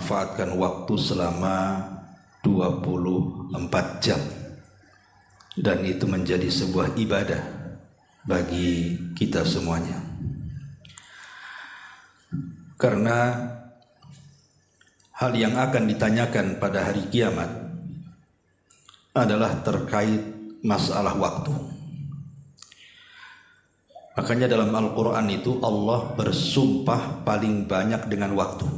memanfaatkan waktu selama 24 jam, dan itu menjadi sebuah ibadah bagi kita semuanya. Karena hal yang akan ditanyakan pada hari kiamat adalah terkait masalah waktu. Makanya dalam Al-Quran itu Allah bersumpah paling banyak dengan waktu.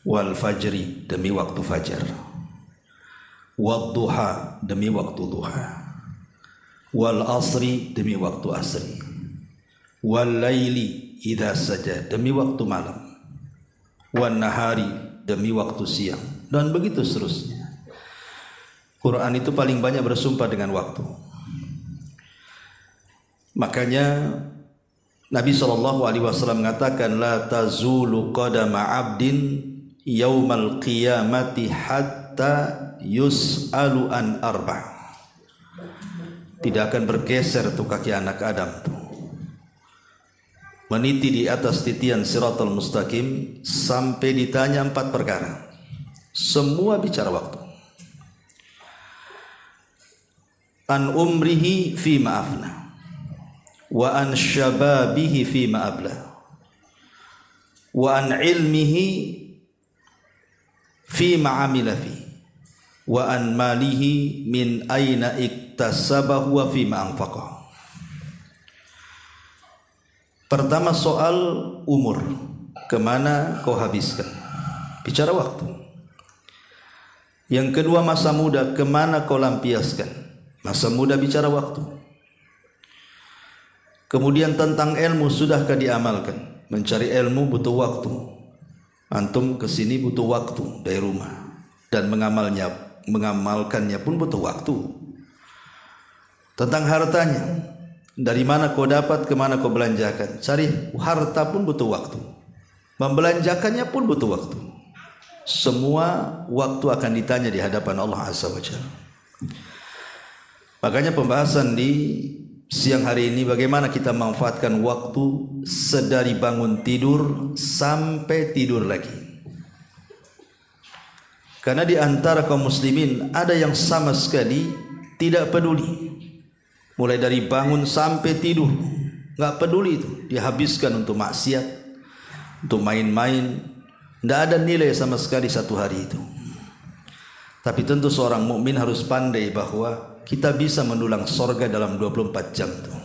Wal fajri, demi waktu fajar. Wad duha, demi waktu duha. Wal asri, demi waktu asri. Wal laili idha saja, demi waktu malam. Wan nahari, demi waktu siang. Dan begitu seterusnya. Quran itu paling banyak bersumpah dengan waktu. Makanya Nabi SAW mengatakan, la tazulu qadama abdin yaumal qiyamati hatta yus'alu an arba'. Tidak akan bergeser tuh kaki anak Adam tuh, meniti di atas titian siratal mustaqim sampai ditanya 4 perkara. Semua bicara waktu. An umrihi fi ma'afna, wa an syababihi fi ma'abla, wa an ilmihi fi ma'amila fi, wa an malihi min aina iktasabahu wa fi ma'anfaqah. Pertama soal umur, kemana kau habiskan, bicara waktu. Yang kedua masa muda, kemana kau lampiaskan, masa muda bicara waktu. Kemudian tentang ilmu, sudahkah diamalkan? Mencari ilmu butuh waktu. Antum kesini butuh waktu dari rumah, dan mengamalkannya pun butuh waktu. Tentang hartanya, dari mana kau dapat, kemana kau belanjakan. Cari harta pun butuh waktu, membelanjakannya pun butuh waktu. Semua waktu akan ditanya di hadapan Allah Azza wa Jalla. Makanya pembahasan di siang hari ini, bagaimana kita memanfaatkan waktu sedari bangun tidur sampai tidur lagi. Karena di antara kaum muslimin ada yang sama sekali tidak peduli, mulai dari bangun sampai tidur nggak peduli, itu dihabiskan untuk maksiat, untuk main-main. Tidak ada nilai sama sekali satu hari itu. Tapi tentu seorang mukmin harus pandai bahwa kita bisa mendulang sorga dalam 24 jam tuh.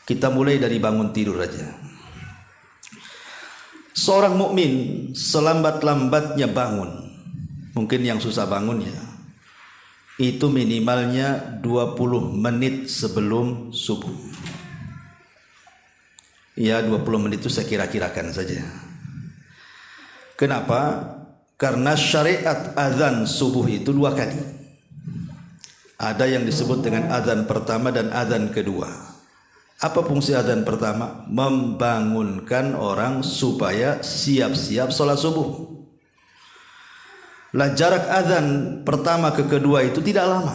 Kita mulai dari bangun tidur aja. Seorang mukmin selambat-lambatnya bangun, mungkin yang susah bangun ya, itu minimalnya 20 menit sebelum subuh. Ya 20 menit itu saya kira-kirakan saja. Kenapa? Karena syariat azan subuh itu 2 kali. Ada yang disebut dengan azan pertama dan azan kedua. Apa fungsi azan pertama? Membangunkan orang supaya siap-siap sholat subuh. Lah jarak azan pertama ke kedua itu tidak lama.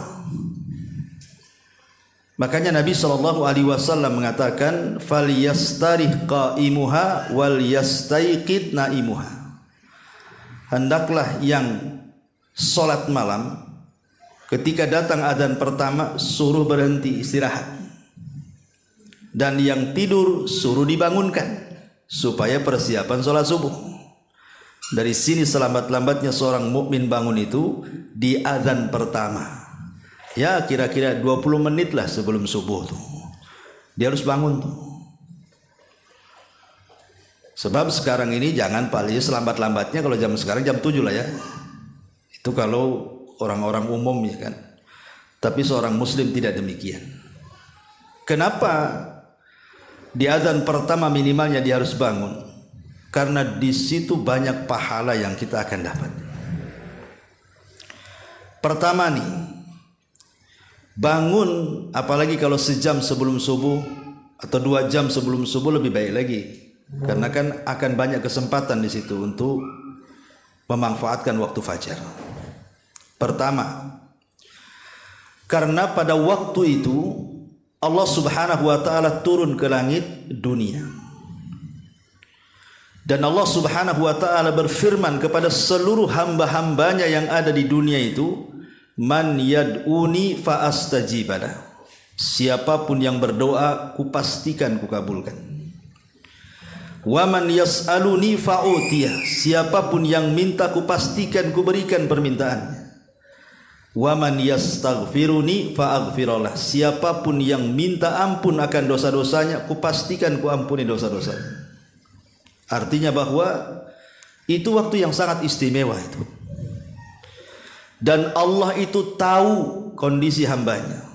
Makanya Nabi SAW mengatakan, falyastarih qaimuha wal yastaiqid naimuha. Hendaklah yang sholat malam ketika datang adzan pertama suruh berhenti istirahat, dan yang tidur suruh dibangunkan supaya persiapan sholat subuh. Dari sini selambat-lambatnya seorang mukmin bangun itu di adzan pertama. Ya kira-kira 20 menit lah sebelum subuh tuh dia harus bangun tuh. Sebab sekarang ini jangan paling selambat-lambatnya, kalau jam sekarang jam 7 lah ya. Itu kalau orang-orang umum ya kan. Tapi seorang muslim tidak demikian. Kenapa di azan pertama minimalnya dia harus bangun? Karena di situ banyak pahala yang kita akan dapat. Pertama nih, bangun apalagi kalau sejam sebelum subuh atau 2 jam sebelum subuh lebih baik lagi. Karena kan akan banyak kesempatan di situ untuk memanfaatkan waktu fajar. Pertama, karena pada waktu itu Allah Subhanahu wa taala turun ke langit dunia. Dan Allah Subhanahu wa taala berfirman kepada seluruh hamba-hambanya yang ada di dunia itu, man yad'uni fa astajibalah. Siapapun yang berdoa, kupastikan kukabulkan. Wa man yas'aluni fa'utiyah. Siapapun yang minta, kupastikan kuberikan permintaannya. Wa man yastaghfiruni fa'aghfirullah. Siapapun yang minta ampun akan dosa-dosanya, kupastikan kuampuni dosa-dosanya. Artinya bahwa itu waktu yang sangat istimewa itu. Dan Allah itu tahu kondisi hambanya.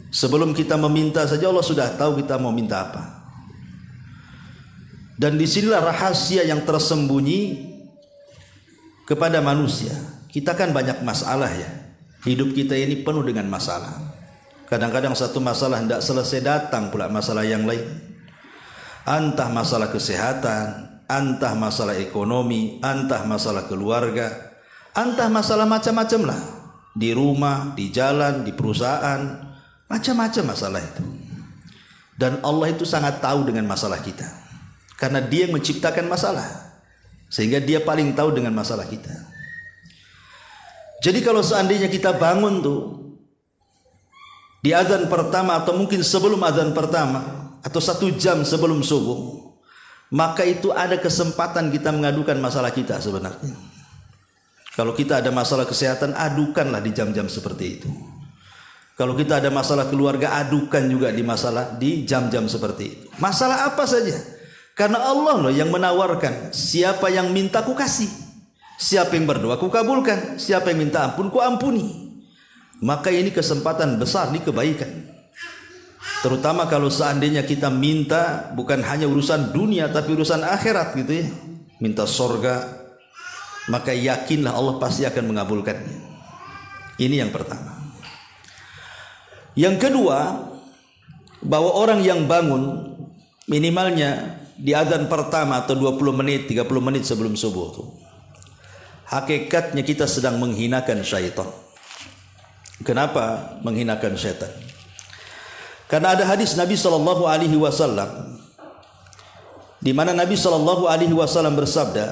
Sebelum kita meminta saja Allah sudah tahu kita mau minta apa. Dan disinilah rahasia yang tersembunyi kepada manusia. Kita kan banyak masalah ya. Hidup kita ini penuh dengan masalah. Kadang-kadang satu masalah tidak selesai, datang pula masalah yang lain. Entah masalah kesehatan, entah masalah ekonomi, entah masalah keluarga, entah masalah macam-macam lah. Di rumah, di jalan, di perusahaan, macam-macam masalah itu. Dan Allah itu sangat tahu dengan masalah kita. Karena Dia yang menciptakan masalah. Sehingga Dia paling tahu dengan masalah kita. Jadi kalau seandainya kita bangun tuh di azan pertama atau mungkin sebelum azan pertama atau 1 jam sebelum subuh, maka itu ada kesempatan kita mengadukan masalah kita sebenarnya. Kalau kita ada masalah kesehatan, adukanlah di jam-jam seperti itu. Kalau kita ada masalah keluarga, adukan juga di jam-jam seperti itu. Masalah apa saja. Karena Allah loh yang menawarkan, siapa yang minta ku kasih, siapa yang berdoa ku kabulkan, siapa yang minta ampun ku ampuni. Maka ini kesempatan besar, ini kebaikan. Terutama kalau seandainya kita minta bukan hanya urusan dunia tapi urusan akhirat gitu ya. Minta sorga, maka yakinlah Allah pasti akan mengabulkannya. Ini yang pertama. Yang kedua, bahwa orang yang bangun minimalnya di azan pertama atau 20 menit, 30 menit sebelum subuh tuh, hakikatnya kita sedang menghinakan syaitan. Kenapa menghinakan syaitan? Karena ada hadis Nabi SAW di mana Nabi SAW bersabda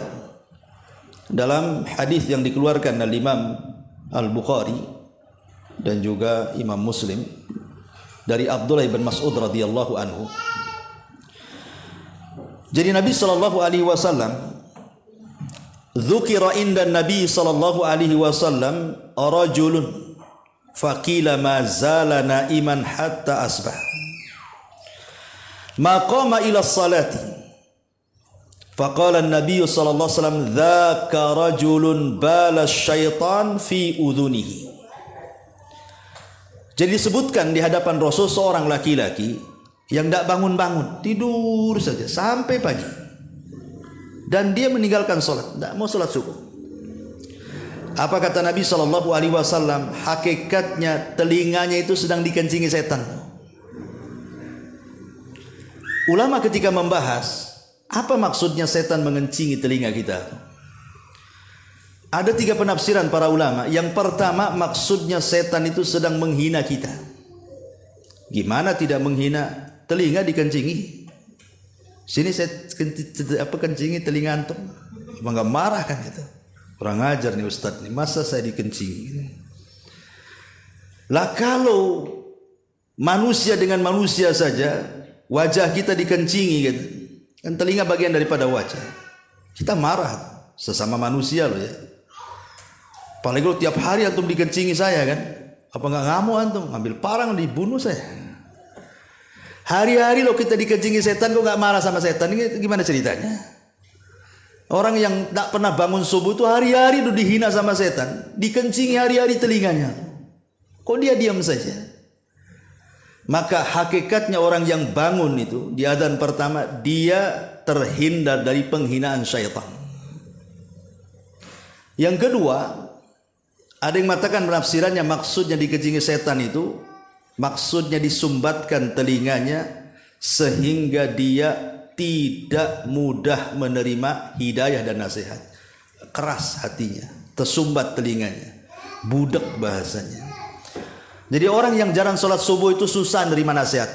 dalam hadis yang dikeluarkan oleh Imam Al-Bukhari dan juga Imam Muslim dari Abdullah bin Mas'ud radhiyallahu anhu. Jadi Nabi SAW dzukira inda Nabi SAW rajulun faqila ma zala naiman hatta asbah ma qama ila salati faqala an-nabiy sallallahu alaihi wasallam dzaka rajulun bala syaitan fi udhunihi. Jadi disebutkan di hadapan Rasul seorang laki-laki yang tidak bangun-bangun, tidur saja sampai pagi, dan dia meninggalkan sholat, tidak mau sholat subuh. Apa kata Nabi SAW? Hakikatnya telinganya itu sedang dikencingi setan. Ulama ketika membahas apa maksudnya setan mengencingi telinga kita, ada 3 penafsiran para ulama. Yang pertama, maksudnya setan itu sedang menghina kita. Gimana tidak menghina? Telinga dikencingi. Sini saya kencingi telinga antum. Emang gak marah kan itu? Kurang ajar nih Ustadz nih, masa saya dikencingi? Lah kalau manusia dengan manusia saja, wajah kita dikencingi gitu, kan telinga bagian daripada wajah, kita marah sesama manusia loh ya. Apalagi kalau tiap hari antum dikencingi saya kan, apa nggak ngamuk antum? Ambil parang dibunuh saya. Hari-hari lo kita dikencingi setan, kok nggak marah sama setan? Ini gimana ceritanya? Orang yang tak pernah bangun subuh itu hari-hari itu dihina sama setan, dikencingi hari-hari telinganya. Kok dia diam saja? Maka hakikatnya orang yang bangun itu di adzan pertama, dia terhindar dari penghinaan syaitan. Yang kedua, ada yang mengatakan penafsirannya maksudnya dikencingi setan itu, maksudnya disumbatkan telinganya sehingga dia tidak mudah menerima hidayah dan nasihat. Keras hatinya, tersumbat telinganya, budak bahasanya. Jadi orang yang jarang sholat subuh itu susah menerima nasihat.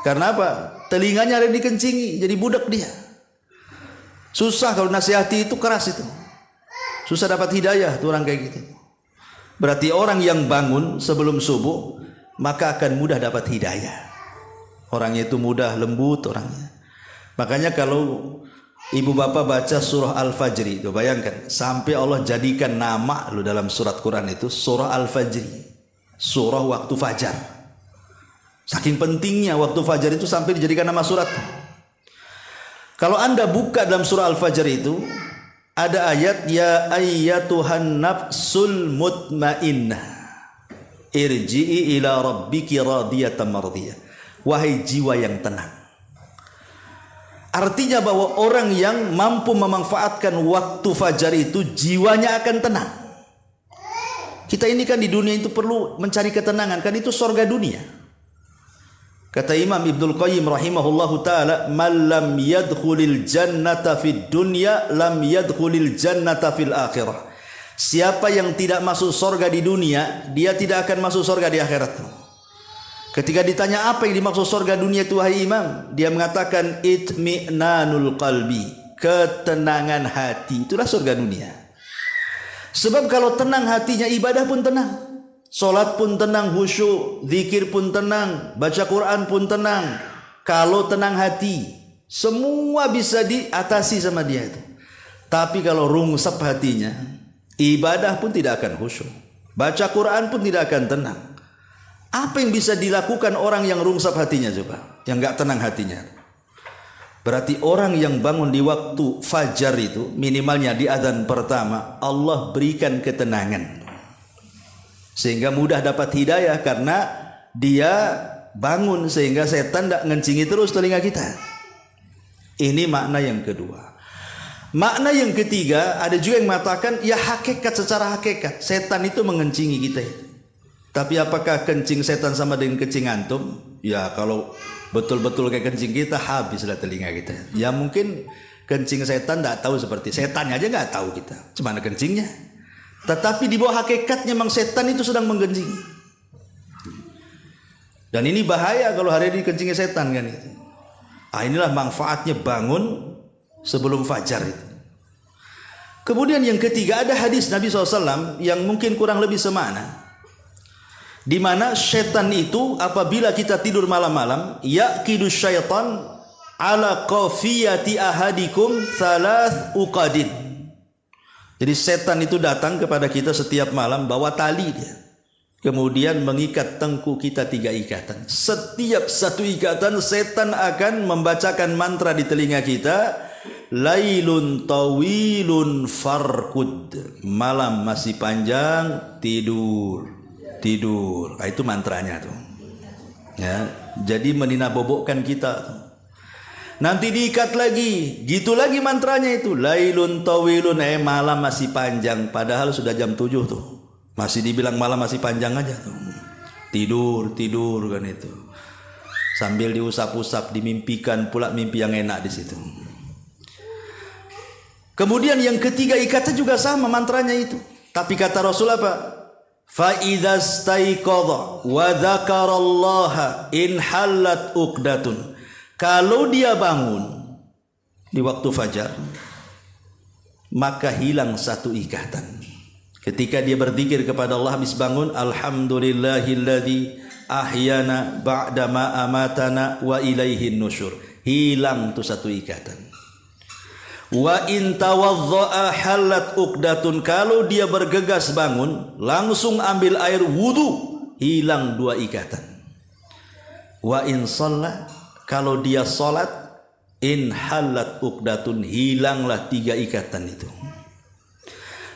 Karena apa? Telinganya ada dikencingi, jadi budak dia. Susah kalau nasihati itu, keras itu. Susah dapat hidayah tuh orang kayak gitu. Berarti orang yang bangun sebelum subuh maka akan mudah dapat hidayah. Orangnya itu mudah, lembut orangnya. Makanya kalau ibu bapak baca surah Al-Fajr itu, bayangkan sampai Allah jadikan nama lu dalam surat Quran itu surah Al-Fajr, surah waktu fajar. Saking pentingnya waktu fajar itu sampai dijadikan nama surat. Kalau anda buka dalam surah Al-Fajr itu ada ayat, ya ayyatuhan nafsul mutmainnah irji'i ila rabbiki radiyatan mardiyah. Wahai jiwa yang tenang. Artinya bahwa orang yang mampu memanfaatkan waktu fajar itu jiwanya akan tenang. Kita ini kan di dunia itu perlu mencari ketenangan, kan itu surga dunia. Kata Imam Ibnul Qayyim rahimahullahu taala, "Man lam yadkhulil jannata fid dunya lam yadkhulil jannata fil akhirah." Siapa yang tidak masuk surga di dunia, dia tidak akan masuk surga di akhirat. Ketika ditanya apa yang dimaksud surga dunia itu wahai Imam, dia mengatakan itmi'nanul qalbi, ketenangan hati, itulah surga dunia. Sebab kalau tenang hatinya, ibadah pun tenang. Solat pun tenang, khusyuk, zikir pun tenang, baca Quran pun tenang. Kalau tenang hati, semua bisa diatasi sama dia itu. Tapi kalau rungsep hatinya, ibadah pun tidak akan khusyuk, baca Quran pun tidak akan tenang. Apa yang bisa dilakukan orang yang rungsep hatinya coba, yang nggak tenang hatinya? Berarti orang yang bangun di waktu fajar itu, minimalnya di adzan pertama, Allah berikan ketenangan. Sehingga mudah dapat hidayah karena dia bangun sehingga setan tidak ngencingi terus telinga kita. Ini makna yang kedua. Makna yang ketiga, ada juga yang mengatakan ya hakikat, secara hakikat setan itu mengencingi kita itu. Tapi apakah kencing setan sama dengan kencing antum? Ya kalau betul-betul kayak kencing kita, habislah telinga kita. Ya mungkin kencing setan tidak tahu seperti setannya aja nggak tahu kita, cuma kencingnya. Tetapi di bawah hakikatnya memang setan itu sedang menggencingi. Dan ini bahaya kalau hari ini kencingi setan kan itu. Inilah manfaatnya bangun sebelum fajar itu. Kemudian yang ketiga, ada hadis Nabi SAW yang mungkin kurang lebih semakna. Di mana setan itu apabila kita tidur malam-malam, yaqidu syaitan ala qafiyati ahadikum thalath uqadin. Jadi setan itu datang kepada kita setiap malam bawa tali dia. Kemudian mengikat tengkuk kita 3 ikatan. Setiap satu ikatan setan akan membacakan mantra di telinga kita. Lailun tawilun farkud. Malam masih panjang, tidur. Tidur. Nah, itu mantranya tuh. Ya, jadi meninabobokkan kita tuh. Nanti diikat lagi, gitu lagi mantranya itu. Lailun tawilun, malam masih panjang, padahal sudah jam 7 tuh. Masih dibilang malam masih panjang aja tuh. Tidur kan itu. Sambil diusap-usap, dimimpikan pula mimpi yang enak di situ. Kemudian yang ketiga ikatnya juga sama mantranya itu. Tapi kata Rasul apa? Fa idza staiqadha wa dzakarallaha in halat uqdatun. Kalau dia bangun di waktu fajar, maka hilang satu ikatan. Ketika dia berzikir kepada Allah habis bangun, alhamdulillahilladzi ahyana ba'dama amatana wa ilaihin nusyur. Hilang tuh satu ikatan. Wa in tawaddaa halat uqdatun. Kalau dia bergegas bangun, langsung ambil air wudu, hilang 2 ikatan. Wa in shalla, kalau dia sholat, in halat uqdatun, hilanglah 3 ikatan itu.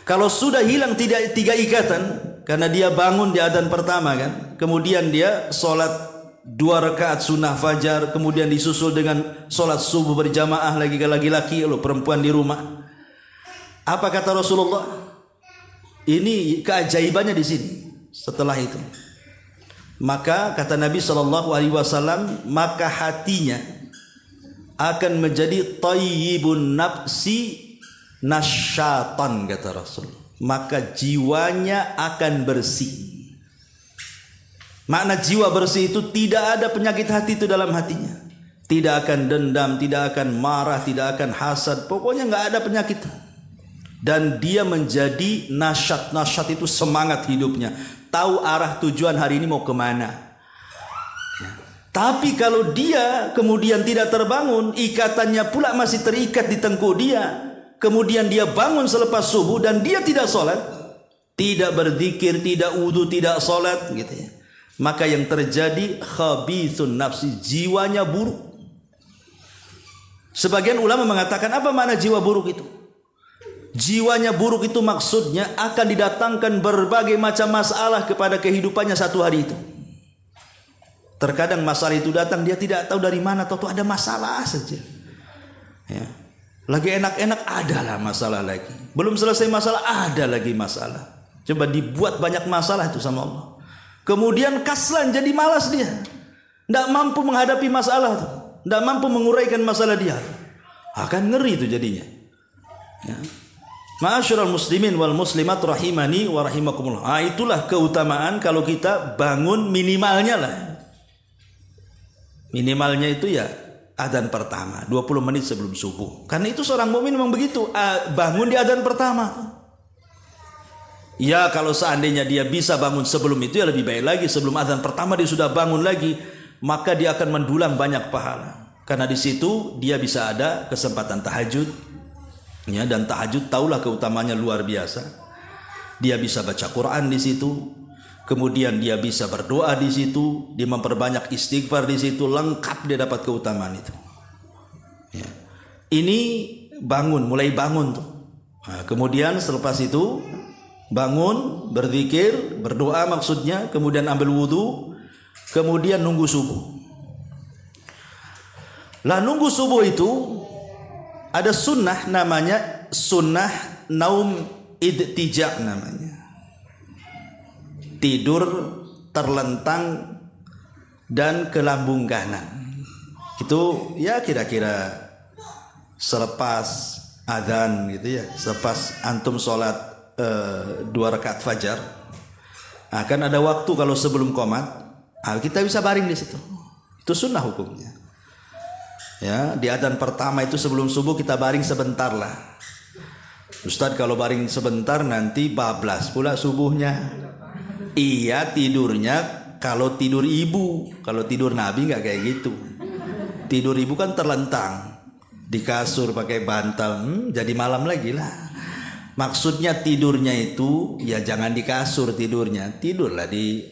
Kalau sudah hilang 3 ikatan, karena dia bangun di adzan pertama kan, kemudian dia sholat 2 rakaat sunnah fajar, kemudian disusul dengan sholat subuh berjamaah laki-laki, perempuan di rumah. Apa kata Rasulullah? Ini keajaibannya di sini. Setelah itu, maka kata Nabi SAW, maka hatinya akan menjadi tayyibun nafsi nasyatan, kata Rasul. Maka jiwanya akan bersih. Makna jiwa bersih itu tidak ada penyakit hati itu dalam hatinya. tidak akan dendam, tidak akan marah, tidak akan hasad, pokoknya nggak ada penyakit. Dan dia menjadi nasyat itu semangat hidupnya, tahu arah tujuan hari ini mau kemana. Tapi kalau dia kemudian tidak terbangun, ikatannya pula masih terikat di tengkuk dia, kemudian dia bangun selepas subuh dan dia tidak sholat, tidak berzikir, tidak wudu, tidak sholat, gitu ya, maka yang terjadi khabithun nafsi, jiwanya buruk. Sebagian ulama mengatakan, apa makna jiwa buruk itu? Jiwanya buruk itu maksudnya akan didatangkan berbagai macam masalah kepada kehidupannya satu hari itu. Terkadang masalah itu datang, dia tidak tahu dari mana, tahu ada masalah saja. Ya. Lagi enak-enak, adalah masalah lagi. Belum selesai masalah, ada lagi masalah. Coba dibuat banyak masalah itu sama Allah. Kemudian kaslan, jadi malas dia. Tidak mampu menghadapi masalah itu. Tidak mampu menguraikan masalah dia. Akan ngeri itu jadinya. Ya. Ma'asyiral muslimin wal muslimat rahimani wa rahimakumullah. Itulah keutamaan kalau kita bangun minimalnya lah. Minimalnya itu ya adzan pertama 20 menit sebelum subuh. Karena itu seorang mukmin memang begitu, bangun di adzan pertama. Ya kalau seandainya dia bisa bangun sebelum itu ya lebih baik lagi. Sebelum adzan pertama dia sudah bangun lagi, maka dia akan mendulang banyak pahala. Karena di situ dia bisa ada kesempatan tahajud. Ya, dan tahajud tahulah keutamaannya luar biasa. Dia bisa baca Quran di situ, kemudian dia bisa berdoa di situ, dia memperbanyak istighfar di situ, lengkap dia dapat keutamaan itu. Ya. Ini bangun, mulai bangun tuh. Nah, kemudian selepas itu bangun, berzikir, berdoa maksudnya, kemudian ambil wudu, kemudian nunggu subuh. Lah nunggu subuh itu ada sunnah namanya sunnah naum idtija namanya. Tidur terlentang dan ke lambung kanan. Itu ya kira-kira selepas azan gitu ya, selepas antum sholat 2 rakaat fajar. Akan ada waktu kalau sebelum qomat, kita bisa baring di situ. Itu sunnah hukumnya. Ya, di adzan pertama itu sebelum subuh kita baring sebentar lah. Ustadz kalau baring sebentar nanti bablas pula subuhnya. Iya tidurnya kalau tidur ibu, kalau tidur Nabi nggak kayak gitu. Tidur ibu kan terlentang di kasur pakai bantal, jadi malam lagi lah. Maksudnya tidurnya itu ya jangan di kasur tidurnya, tidurlah di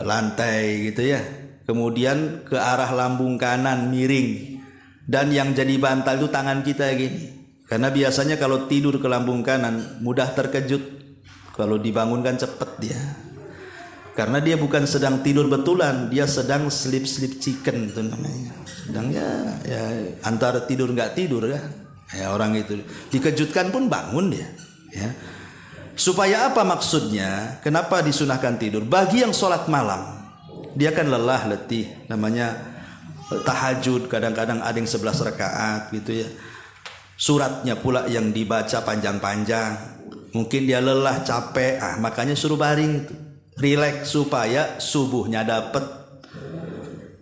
lantai gitu ya. Kemudian ke arah lambung kanan miring, dan yang jadi bantal itu tangan kita gini. Karena biasanya kalau tidur ke lambung kanan mudah terkejut. Kalau dibangunkan cepat dia. Karena dia bukan sedang tidur betulan, dia sedang sleep chicken itu namanya. Sedang ya antara tidur nggak tidur kan. Ya orang itu dikejutkan pun bangun dia. Ya. Supaya apa maksudnya? Kenapa disunahkan tidur? Bagi yang sholat malam, dia kan lelah letih, namanya tahajud, kadang-kadang ada yang 11 rakaat gitu ya. Suratnya pula yang dibaca panjang-panjang. Mungkin dia lelah, capek, makanya suruh baring, rileks supaya subuhnya dapat.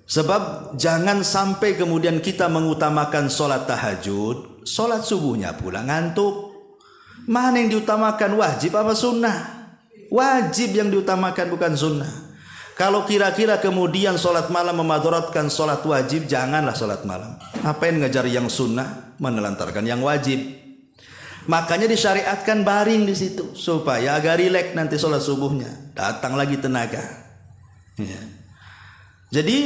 Sebab jangan sampai kemudian kita mengutamakan sholat tahajud, sholat subuhnya pula ngantuk. Mana yang diutamakan, wajib apa sunnah? Wajib yang diutamakan, bukan sunnah. Kalau kira-kira kemudian sholat malam memadaratkan sholat wajib, janganlah sholat malam. Ngapain ngejar yang sunnah, menelantarkan yang wajib. Makanya disyariatkan baring di situ supaya agak rileks nanti sholat subuhnya, datang lagi tenaga. Ya. Jadi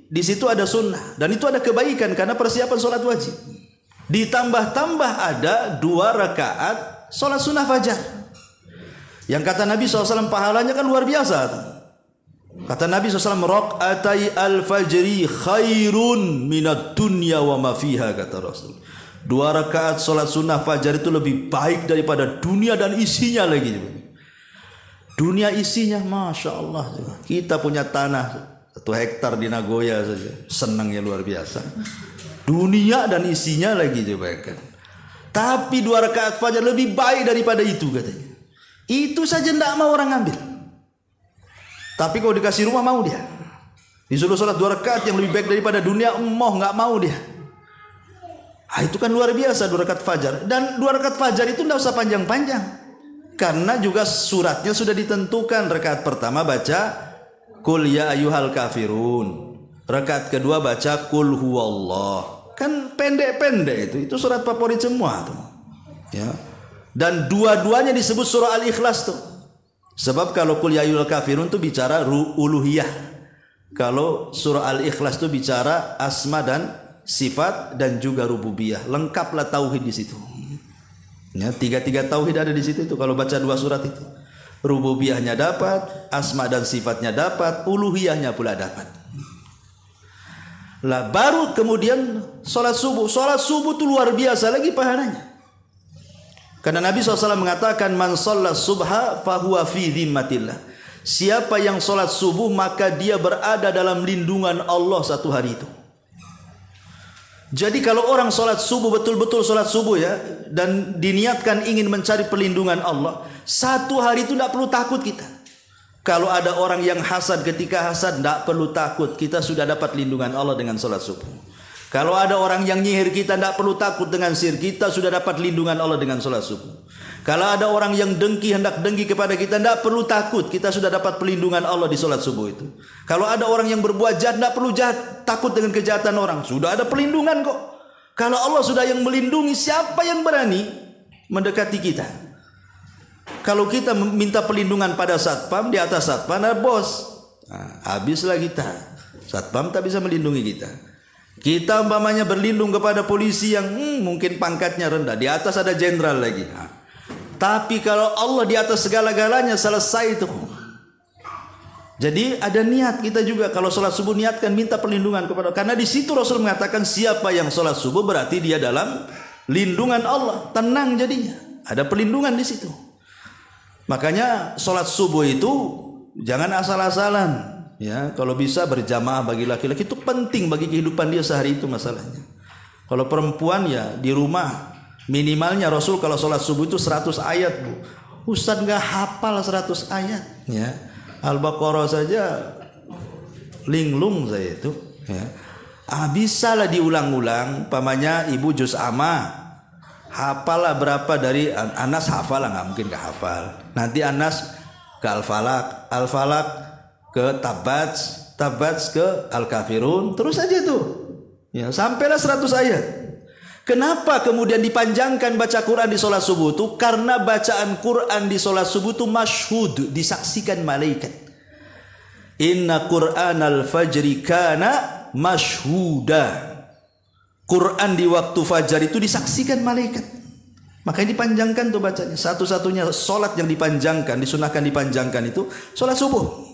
di situ ada sunnah dan itu ada kebaikan karena persiapan sholat wajib. Ditambah-tambah ada 2 rakaat sholat sunnah fajar. Yang kata Nabi SAW pahalanya kan luar biasa. Kata Nabi SAW, raqatai al-fajri khairun minad dunya wa ma fiha, kata Rasul. 2 rakaat sholat sunnah fajar itu lebih baik daripada dunia dan isinya lagi. Dunia isinya, Masya Allah. Kita punya tanah 1 hektar di Nagoya saja, senangnya luar biasa. Dunia dan isinya lagi coba kan. Tapi 2 rakaat fajar lebih baik daripada itu katanya. Itu saja tidak mau orang ambil. Tapi kalau dikasih rumah mau dia. Disuruh sholat 2 rakaat yang lebih baik daripada dunia, nggak mau dia. Itu kan luar biasa 2 rakaat fajar. Dan 2 rakaat fajar itu tidak usah panjang-panjang, karena juga suratnya sudah ditentukan. Rakaat pertama baca Qul ya ayyuhal kafirun, rakaat kedua baca Qul huwallah. Kan pendek-pendek itu surat favorit semua tuh. Ya. Dan dua-duanya disebut surah Al-Ikhlas tuh. Sebab kalau Qul ya ayyuhal kafirun tuh bicara uluhiyah. Kalau surah Al-Ikhlas itu bicara asma dan sifat dan juga rububiyah. Lengkaplah tauhid di situ. Ya, tiga tauhid ada di situ itu kalau baca 2 surat itu. Rububiyahnya dapat, asma dan sifatnya dapat, uluhiyahnya pula dapat. Lah baru kemudian salat subuh. Salat subuh itu luar biasa lagi pahalanya. Karena Nabi SAW mengatakan man shalla subha fahuwa fi dhimmatillah. Siapa yang sholat subuh maka dia berada dalam lindungan Allah satu hari itu. Jadi kalau orang sholat subuh, betul-betul sholat subuh ya, dan diniatkan ingin mencari perlindungan Allah, satu hari itu tidak perlu takut kita. Kalau ada orang yang hasad, ketika hasad tidak perlu takut, kita sudah dapat lindungan Allah dengan sholat subuh. Kalau ada orang yang nyihir kita, tidak perlu takut dengan sihir, kita sudah dapat lindungan Allah dengan sholat subuh. Kalau ada orang yang dengki, hendak dengki kepada kita, tidak perlu takut, kita sudah dapat perlindungan Allah di sholat subuh itu. Kalau ada orang yang berbuat jahat, tidak perlu takut dengan kejahatan orang, sudah ada perlindungan kok. Kalau Allah sudah yang melindungi, siapa yang berani mendekati kita? Kalau kita minta perlindungan pada satpam, di atas satpam ada bos, habislah kita. Satpam tak bisa melindungi kita. Kita umpamanya berlindung kepada polisi yang mungkin pangkatnya rendah, di atas ada jenderal lagi. Tapi kalau Allah di atas segala-galanya, selesai itu. Jadi ada niat kita juga kalau sholat subuh, niatkan minta perlindungan kepada, karena di situ Rasul mengatakan siapa yang sholat subuh berarti dia dalam lindungan Allah, tenang jadinya, ada perlindungan di situ. Makanya sholat subuh itu jangan asal-asalan. Ya, kalau bisa berjamaah bagi laki-laki itu penting bagi kehidupan dia sehari itu masalahnya. Kalau perempuan ya di rumah. Minimalnya Rasul kalau sholat subuh itu 100 ayat bu. Ustaz nggak hafal 100 ayat ya. Al-Baqarah saja linglung saya itu ya. Bisa lah diulang-ulang. Pamannya ibu juz amma, hafal lah berapa dari Anas, hafal lah, nggak mungkin nggak hafal. Nanti Anas ke Al-Falaq, Al-Falaq ke Tabats, Tabats ke Al-Kafirun, terus aja tuh ya, sampailah 100 ayat. Kenapa kemudian dipanjangkan baca Quran di sholat subuh itu? Karena bacaan Quran di sholat subuh itu masyhud, disaksikan malaikat. Inna Quran al-fajri kana masyhuda. Quran di waktu fajar itu disaksikan malaikat. Makanya dipanjangkan tuh bacanya. Satu-satunya sholat yang dipanjangkan, disunahkan dipanjangkan itu sholat subuh.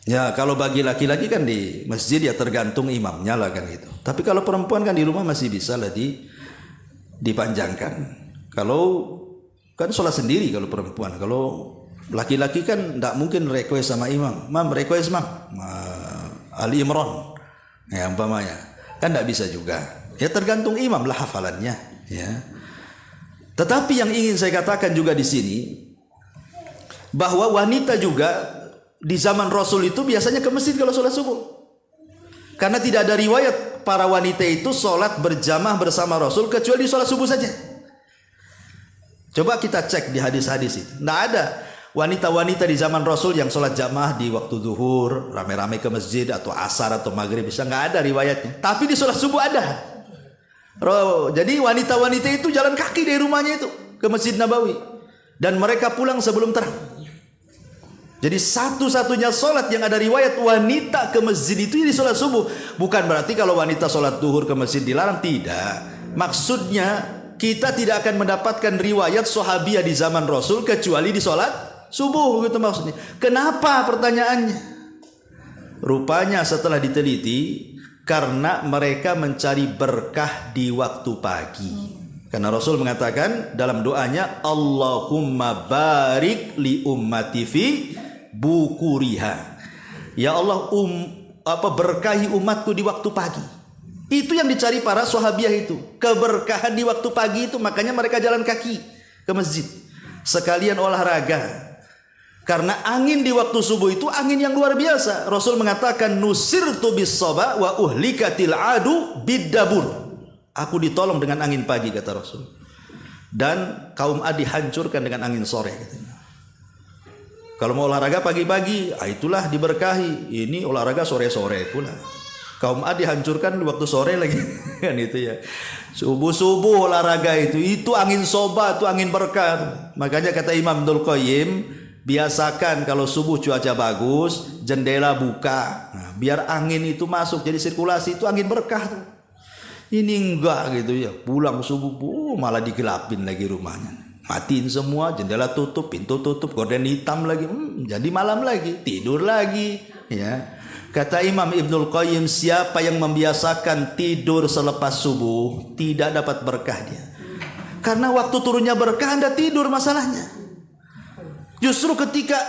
Ya kalau bagi laki-laki kan di masjid ya tergantung imamnya lah kan gitu. Tapi kalau perempuan kan di rumah masih bisa lah dipanjangkan. Kalau kan sholat sendiri kalau perempuan. Kalau laki-laki kan tidak mungkin request sama imam. Mam request mam Ali Imran. Ya umpamanya kan tidak bisa juga. Ya tergantung imam lah hafalannya. Ya. Tetapi yang ingin saya katakan juga di sini bahwa wanita juga di zaman Rasul itu biasanya ke masjid kalau sholat subuh. Karena tidak ada riwayat para wanita itu sholat berjamaah bersama Rasul kecuali sholat subuh saja. Coba kita cek di hadis-hadis itu. Tidak ada wanita-wanita di zaman Rasul yang sholat jamaah di waktu zuhur, rame-rame ke masjid atau asar atau maghrib, bisa nggak ada riwayatnya. Tapi di sholat subuh ada. Jadi wanita-wanita itu jalan kaki dari rumahnya itu ke Masjid Nabawi. Dan mereka pulang sebelum terang. Jadi satu-satunya sholat yang ada riwayat wanita ke masjid itu di sholat subuh. Bukan berarti kalau wanita sholat duhur ke masjid dilarang, tidak. Maksudnya kita tidak akan mendapatkan riwayat sahabiah di zaman Rasul kecuali di sholat subuh, gitu maksudnya. Kenapa pertanyaannya? Rupanya setelah diteliti, karena mereka mencari berkah di waktu pagi. Karena Rasul mengatakan dalam doanya, Allahumma barik li ummati fi bukuriha. Ya Allah, berkahi umatku di waktu pagi. Itu yang dicari para sahabiah itu, keberkahan di waktu pagi itu. Makanya mereka jalan kaki ke masjid sekalian olahraga. Karena angin di waktu subuh itu angin yang luar biasa. Rasul mengatakan nusirtu bis-saba wa uhlikatil adu bid-dabur. Aku ditolong dengan angin pagi, kata Rasul. Dan kaum Ad dihancurkan dengan angin sore, katanya. Kalau mau olahraga pagi-pagi, itulah diberkahi. Ini olahraga sore-sore pula. Kaum Ad dihancurkan di waktu sore lagi. Kan itu ya. Subuh-subuh olahraga itu angin soba, itu angin berkah. Makanya kata Imam Ibnul Qayyim, biasakan kalau subuh cuaca bagus, jendela buka. Nah, biar angin itu masuk, jadi sirkulasi itu angin berkah tuh. Ini enggak gitu ya. Pulang subuh, malah digelapin lagi rumahnya. Matiin semua, jendela tutup, pintu tutup, gorden hitam lagi. Jadi malam lagi, tidur lagi. Ya. Kata Imam Ibnul Qayyim, siapa yang membiasakan tidur selepas subuh, tidak dapat berkah dia. Karena waktu turunnya berkah, Anda tidur masalahnya. Justru ketika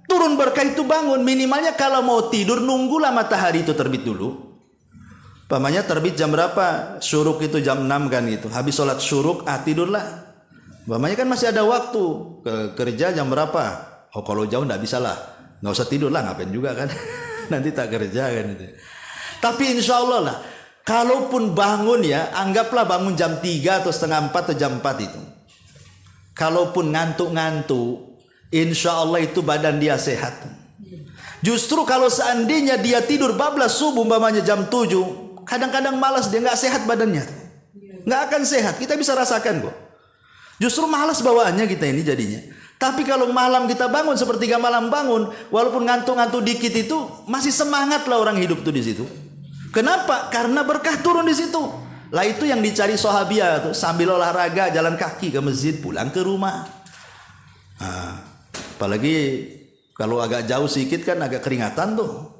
turun berkah itu bangun, minimalnya kalau mau tidur nunggulah matahari itu terbit dulu. Pamannya terbit jam berapa? Syuruk itu jam 6 kan gitu. Habis sholat syuruk, tidurlah. Pamannya kan masih ada waktu. Kerja jam berapa? Oh kalau jauh nggak bisa lah. Nggak usah tidur lah, ngapain juga kan. Nanti tak kerja kan itu. Tapi insya Allah lah. Kalaupun bangun ya, anggaplah bangun jam 3 atau setengah 4 atau jam 4 itu. Kalaupun ngantuk-ngantuk, insya Allah itu badan dia sehat. Justru kalau seandainya dia tidur bablas subuh umpamanya jam 7, kadang-kadang malas, dia nggak sehat badannya, nggak akan sehat. Kita bisa rasakan kok. Justru malas bawaannya kita ini jadinya. Tapi kalau malam kita bangun sepertiga malam bangun, walaupun ngantuk-ngantuk dikit itu masih semangat lah orang hidup tuh di situ. Kenapa? Karena berkah turun di situ. Lah itu yang dicari sahabiah tuh, sambil olahraga jalan kaki ke masjid, pulang ke rumah. Apalagi kalau agak jauh sedikit kan agak keringatan tuh.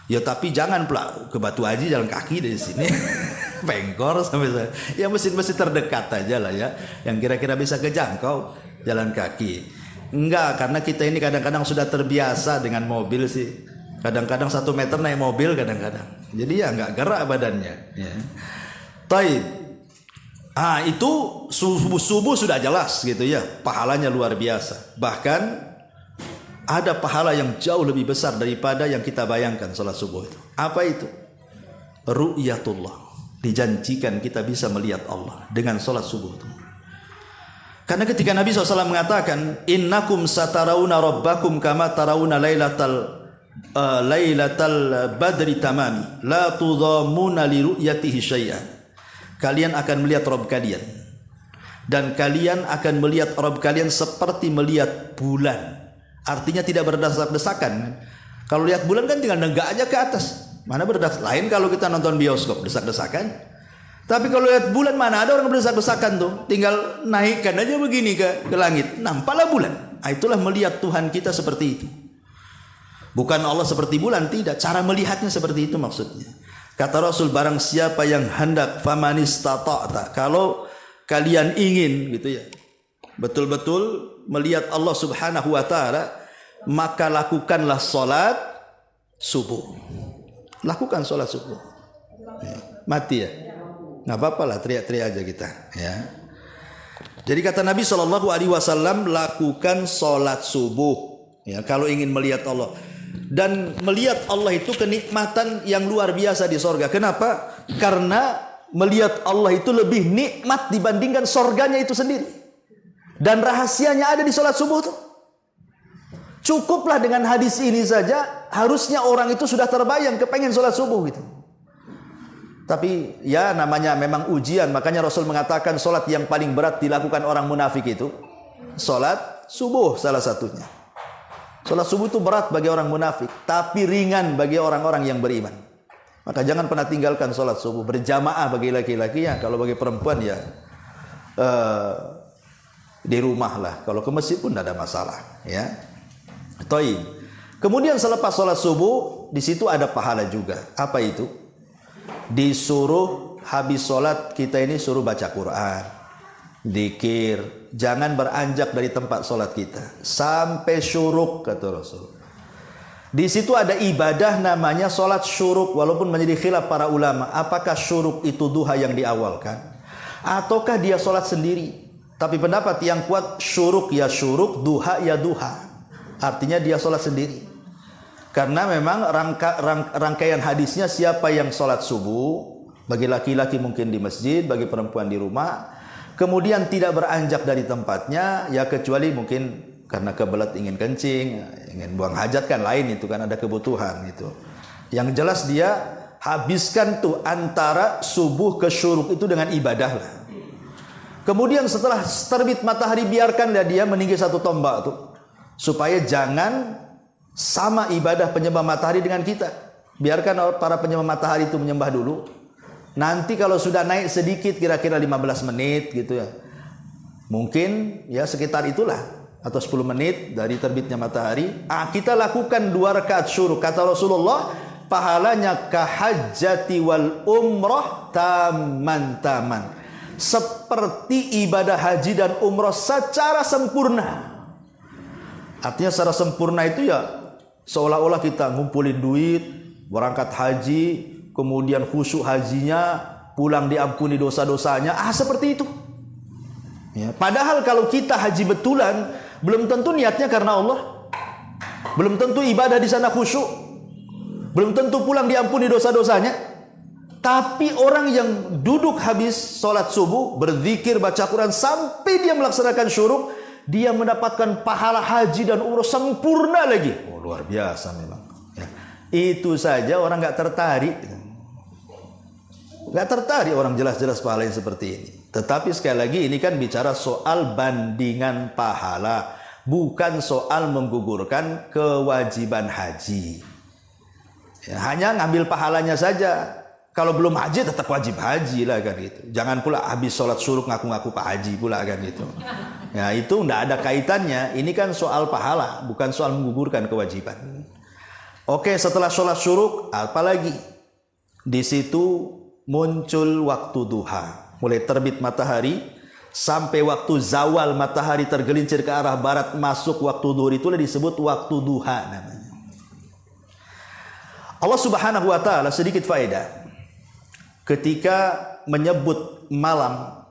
Ya tapi jangan pula ke Batu Haji jalan kaki dari sini. Bengkor sampai saya. Ya mesin-mesin terdekat aja lah ya, yang kira-kira bisa kejangkau jalan kaki. Enggak, karena kita ini kadang-kadang sudah terbiasa dengan mobil sih. Kadang-kadang 1 meter naik mobil kadang-kadang. Jadi ya nggak gerak badannya. Ya. Taib. Itu subuh sudah jelas gitu ya. Pahalanya luar biasa. Bahkan ada pahala yang jauh lebih besar daripada yang kita bayangkan salat subuh itu. Apa itu? Ru'yatullah. Dijanjikan kita bisa melihat Allah dengan salat subuh itu. Karena ketika Nabi SAW mengatakan, innakum satarawuna rabbakum kama tarawuna lailatal badri tamami la tudhamuna li ru'yatihi syai'an. Kalian akan melihat Rabb kalian, dan kalian akan melihat Rabb kalian seperti melihat bulan. Artinya tidak berdesak-desakan. Kalau lihat bulan kan tinggal nenggak aja ke atas. Mana berdesak? Lain kalau kita nonton bioskop desak-desakan. Tapi kalau lihat bulan, mana ada orang berdesak-desakan tuh. Tinggal naikkan aja begini ke langit, nampaklah bulan. Itulah melihat Tuhan kita seperti itu. Bukan Allah seperti bulan, tidak. Cara melihatnya seperti itu maksudnya. Kata Rasul, barang siapa yang hendak famanistata, kalau kalian ingin gitu ya, betul-betul melihat Allah Subhanahu wa taala, maka lakukanlah salat subuh. Lakukan salat subuh. Mati ya. Nggak apa-apa lah, teriak-teriak aja kita ya. Jadi kata Nabi SAW, lakukan sholat subuh ya, kalau ingin melihat Allah. Dan melihat Allah itu kenikmatan yang luar biasa di sorga. Kenapa? Karena melihat Allah itu lebih nikmat dibandingkan sorganya itu sendiri. Dan rahasianya ada di sholat subuh tuh. Cukuplah dengan hadis ini saja, harusnya orang itu sudah terbayang kepengen sholat subuh gitu. Tapi ya namanya memang ujian. Makanya Rasul mengatakan sholat yang paling berat dilakukan orang munafik itu sholat subuh salah satunya. Sholat subuh itu berat bagi orang munafik, tapi ringan bagi orang-orang yang beriman. Maka jangan pernah tinggalkan sholat subuh. Berjamaah bagi laki-laki ya. Kalau bagi perempuan ya di rumah lah. Kalau ke masjid pun tidak ada masalah ya. Taib. Kemudian selepas sholat subuh, di situ ada pahala juga. Apa itu? Disuruh habis sholat kita ini suruh baca Quran, dzikir, jangan beranjak dari tempat sholat kita sampai syuruk, kata Rasul. Di situ ada ibadah namanya sholat syuruk, walaupun menjadi khilaf para ulama, apakah syuruk itu duha yang diawalkan ataukah dia sholat sendiri. Tapi pendapat yang kuat syuruk ya syuruk, duha ya duha. Artinya dia sholat sendiri. Karena memang rangkaian hadisnya siapa yang sholat subuh, bagi laki-laki mungkin di masjid, bagi perempuan di rumah, kemudian tidak beranjak dari tempatnya, ya kecuali mungkin karena kebelet ingin kencing, ingin buang hajat kan lain, itu kan ada kebutuhan itu. Yang jelas dia habiskan tuh antara subuh ke syuruk itu dengan ibadah lah. Kemudian setelah terbit matahari biarkanlah dia meninggi satu tombak tuh, supaya jangan sama ibadah penyembah matahari dengan kita. Biarkan para penyembah matahari itu menyembah dulu. Nanti kalau sudah naik sedikit, kira-kira 15 menit gitu ya, mungkin ya sekitar itulah, atau 10 menit dari terbitnya matahari, kita lakukan 2 rakaat syuruk. Kata Rasulullah, pahalanya kahajjati wal umrah taman, seperti ibadah haji dan umrah secara sempurna. Artinya secara sempurna itu ya seolah-olah kita ngumpulin duit, berangkat haji, kemudian khusyuk hajinya, pulang diampuni dosa-dosanya, seperti itu ya. Padahal kalau kita haji betulan, belum tentu niatnya karena Allah, belum tentu ibadah di sana khusyuk, belum tentu pulang diampuni dosa-dosanya. Tapi orang yang duduk habis sholat subuh, berzikir, baca Quran sampai dia melaksanakan syuruk, dia mendapatkan pahala haji dan umrah sempurna lagi. Luar biasa memang ya. Itu saja orang gak tertarik. Gak tertarik orang jelas-jelas pahala yang seperti ini. Tetapi sekali lagi ini kan bicara soal bandingan pahala, bukan soal menggugurkan kewajiban haji ya, hanya ngambil pahalanya saja. Kalau belum haji tetap wajib haji lah kan gitu. Jangan pula habis sholat syuruk ngaku-ngaku Pak Haji pula kan gitu. Ya itu enggak ada kaitannya. Ini kan soal pahala, bukan soal menggugurkan kewajiban. Oke, setelah sholat syuruk, apalagi? Di situ muncul waktu duha. Mulai terbit matahari sampai waktu zawal matahari tergelincir ke arah barat masuk waktu duhur, itulah disebut waktu duha namanya. Allah Subhanahu wa taala, sedikit faedah, ketika menyebut malam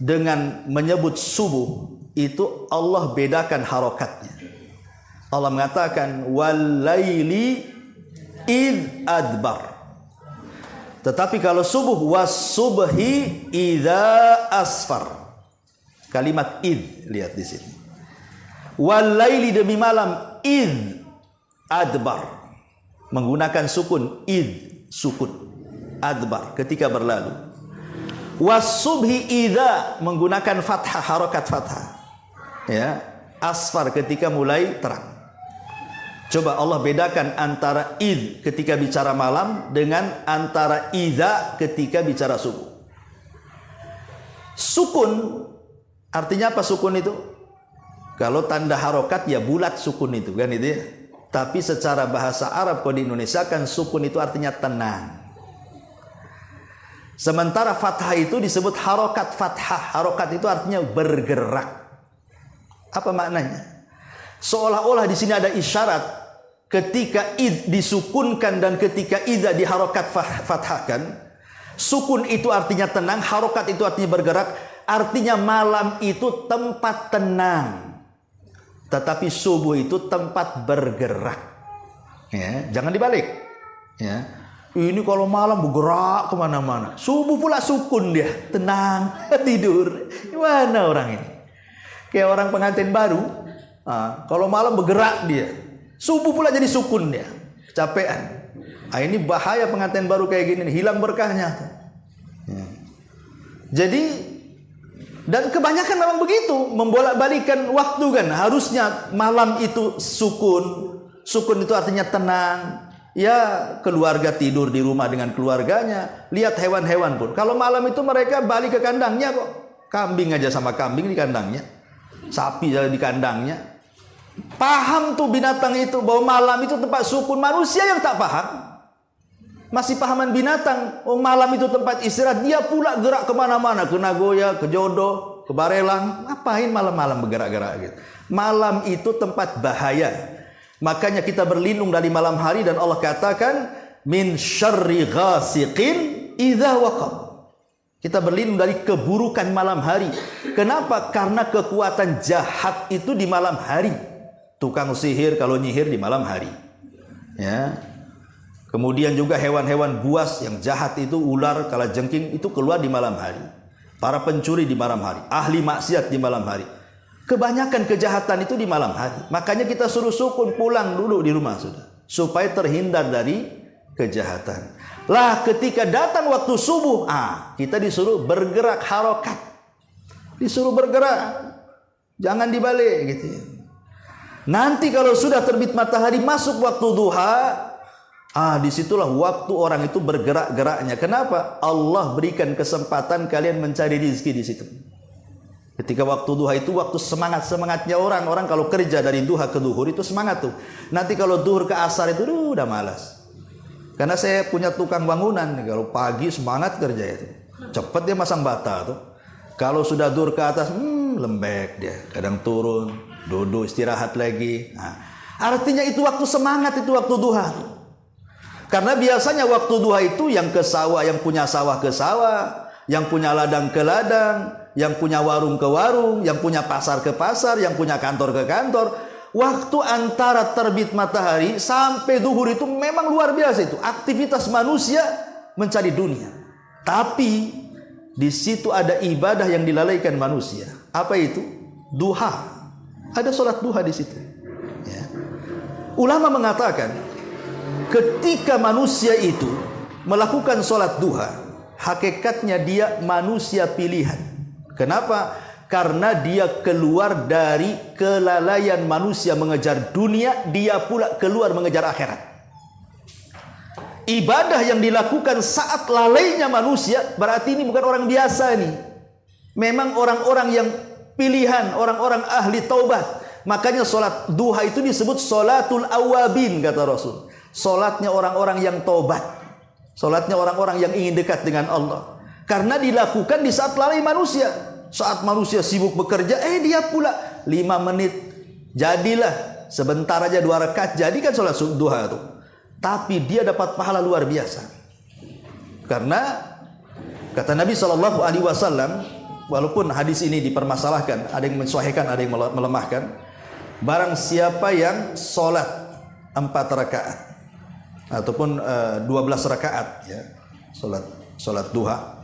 dengan menyebut subuh, itu Allah bedakan harokatnya. Allah mengatakan walaili id adbar. Tetapi kalau subuh, was-subhi idza asfar. Kalimat id, lihat di sini. Walaili, demi malam, id adbar. Menggunakan sukun, id, sukun. Adbar, ketika berlalu. Was-subhi idza, menggunakan fathah, harokat fathah. Ya, asfar, ketika mulai terang. Coba Allah bedakan antara id ketika bicara malam dengan antara idza ketika bicara subuh. Sukun, artinya apa sukun itu? Kalau tanda harokat ya bulat sukun itu kan itu ya. Tapi secara bahasa Arab kalau di Indonesia kan sukun itu artinya tenang. Sementara fathah itu disebut harokat fathah. Harokat itu artinya bergerak. Apa maknanya? Seolah-olah di sini ada isyarat ketika id disukunkan dan ketika idza diharokat fathahkan. Sukun itu artinya tenang, harokat itu artinya bergerak. Artinya malam itu tempat tenang, tetapi subuh itu tempat bergerak. Ya, jangan dibalik. Ya. Ini kalau malam bergerak kemana-mana, subuh pula sukun dia, tenang, tidur. Gimana orang ini? Kayak orang pengantin baru, kalau malam bergerak dia, subuh pula jadi sukun dia, capean. Ini bahaya pengantin baru kayak gini, hilang berkahnya. Ya. Jadi, dan kebanyakan memang begitu, membolak-balikan waktu kan. Harusnya malam itu sukun, sukun itu artinya tenang. Ya, keluarga tidur di rumah dengan keluarganya. Lihat hewan-hewan pun, kalau malam itu mereka balik ke kandangnya kok. Kambing aja sama kambing di kandangnya, sapi aja di kandangnya. Paham tuh binatang itu bahwa malam itu tempat sukun. Manusia yang tak paham, masih pahaman binatang. Oh, malam itu tempat istirahat, dia pula gerak kemana-mana, ke Nagoya, ke Jodo, ke Barelang. Ngapain malam-malam bergerak-gerak gitu? Malam itu tempat bahaya. Makanya kita berlindung dari malam hari, dan Allah katakan min syarri ghasiqin idza waqab. Kita berlindung dari keburukan malam hari. Kenapa? Karena kekuatan jahat itu di malam hari. tukang sihir kalau nyihir di malam hari. Ya. Kemudian juga hewan-hewan buas yang jahat itu, ular, kalajengking itu keluar di malam hari. Para pencuri di malam hari, ahli maksiat di malam hari. Kebanyakan kejahatan itu di malam hari. Makanya kita suruh sukun pulang dulu di rumah sudah, supaya terhindar dari kejahatan. Lah ketika datang waktu subuh, kita disuruh bergerak harokat. Disuruh bergerak. Jangan dibalik gitu ya. Nanti kalau sudah terbit matahari masuk waktu duha, disitulah waktu orang itu bergerak-geraknya. Kenapa? Allah berikan kesempatan kalian mencari rezeki di situ. Ketika waktu duha itu waktu semangat-semangatnya orang. Orang kalau kerja dari duha ke duhur itu semangat tuh. Nanti kalau duhur ke asar itu udah malas. Karena saya punya tukang bangunan, kalau pagi semangat kerja itu, cepat dia masang bata tuh. Kalau sudah dur ke atas, lembek dia, kadang turun, duduk istirahat lagi. Artinya itu waktu semangat, itu waktu duha. Karena biasanya waktu duha itu yang ke sawah, yang punya sawah ke sawah, yang punya ladang ke ladang, yang punya warung ke warung, yang punya pasar ke pasar, yang punya kantor ke kantor. Waktu antara terbit matahari sampai duhur itu memang luar biasa itu. Aktivitas manusia mencari dunia. Tapi di situ ada ibadah yang dilalaikan manusia. Apa itu? Duha. Ada sholat duha di situ. Ya. Ulama mengatakan ketika manusia itu melakukan sholat duha, hakikatnya dia manusia pilihan. Kenapa? Karena dia keluar dari kelalaian manusia mengejar dunia, dia pula keluar mengejar akhirat. Ibadah yang dilakukan saat lalainya manusia berarti ini bukan orang biasa nih. Memang orang-orang yang pilihan, orang-orang ahli taubat. Makanya sholat duha itu disebut sholatul awabin, kata Rasul. Sholatnya orang-orang yang taubat. Sholatnya orang-orang yang ingin dekat dengan Allah. Karena dilakukan di saat lalai manusia. Saat manusia sibuk bekerja, dia pula 5 menit. Jadilah sebentar aja 2 rakaat, jadi kan sholat duha itu. Tapi dia dapat pahala luar biasa. Karena kata Nabi SAW, walaupun hadis ini dipermasalahkan, ada yang mensahihkan, ada yang melemahkan. Barang siapa yang sholat 4 rakaat ataupun 12 rakaat, ya, sholat duha